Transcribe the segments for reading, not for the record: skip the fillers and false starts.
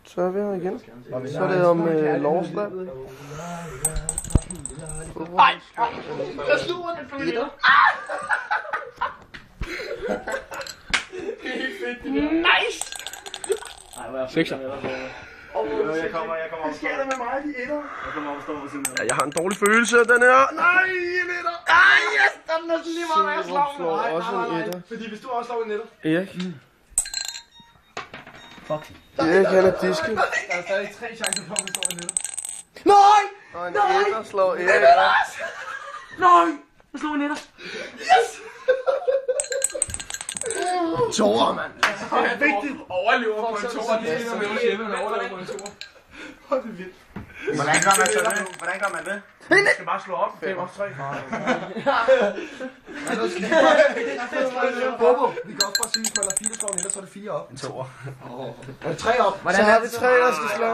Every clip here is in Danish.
Så er vi her igen. Så er det om Lårsland. Ej! Jeg sluger den for mig. Det er helt fedt, det der. Nice! Sekser. Jeg kommer op. Hvad sker der med mig, de etter? Jeg kommer op og står ved siden af. Ja, jeg har en dårlig følelse af den her. Nej, en etter! Ej, yes! Den er næsten lige meget, når jeg slår. slår også en etter. Fordi hvis du også slår en etter. Erik. Fuck. Erik, han er disket. Der er stadig 3 chancer for, at vi slår en etter. Nej! Og en etter slår Erik. Nej! Jeg slog en etter. Yes! Toer, mand. Det er vigtigt. Overlever på en toer. Det er sådan noget, man overlever på en toer. Hvor er det vildt. Hvordan gør man så det? Hvordan gør man det? Du skal bare slå op. 5 og 3. Bobo, vi kan også bare sige, hvis man har 4 slår en etter, så er det 4 op. En toer. Og 3 op. Så har vi 3, der skal slå.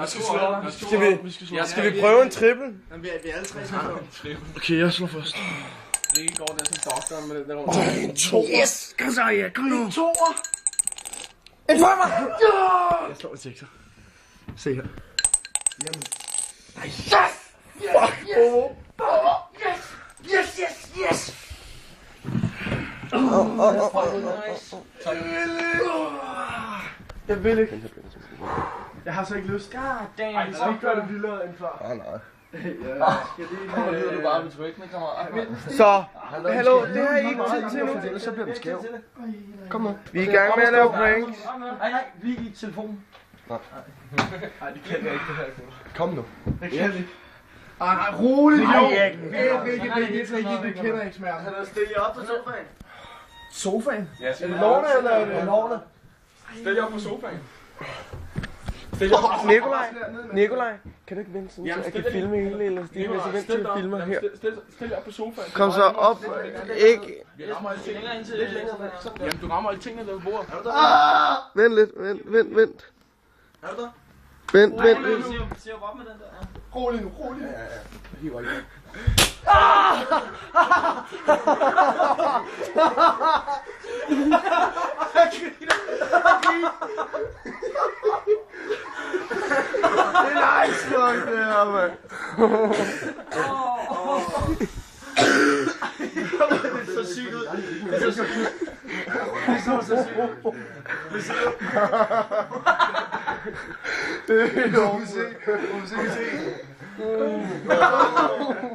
Vi skal slå op. Skal vi prøve en trippel? Vi er alle 3 sammen. Okay, jeg slår først. Rikke går der som doktoren med den der. En to. Yes! Kom så, Erik. Kom nu. En toer. En femmer! Jeg slår en sekser. Se her. Jamen. Yes! Fuck, Bobo. Yes, yes, yes. Jeg vil ikke. Jeg har så ikke lyst. God damn. Vi skal ikke gøre det vildere end før. Nej. Kommer lyder du bare ved trykkene, kammerat. Så, hallo, det har I ikke tid til nu. Ellers så bliver den skæv. Kom nu. Vi er i gang med at lave pranks. Nej, vi er i telefonen. Nej, det kan jeg ikke, det her. Kom nu. Jeg kan ikke. Nej, roligt, jo. Erik. Det kender ikke smerten. Han er stillet op på sofaen. Sofaen? Ja, Er det lårene, eller er det lårene? Stil jer op på sofaen. Nikolaj, kan du ikke vente sådan, så jeg kan filme hele elastikken, hvis jeg venter til at filme her. Stil jer op på sofaen. Kom så op, ikke... Vi rammer alle tingene. Lidt længere. Jamen, du rammer alle tingene der på bordet. Er du Vent lidt, vent. Er du der? Vent. Se op med den der. Rolig nu, rolig nu. Hiver ikke. Det er nice nok, det her, mand. Det er så sygt ud. Det er så sygt. Det så så sygt. Det er Må vi se.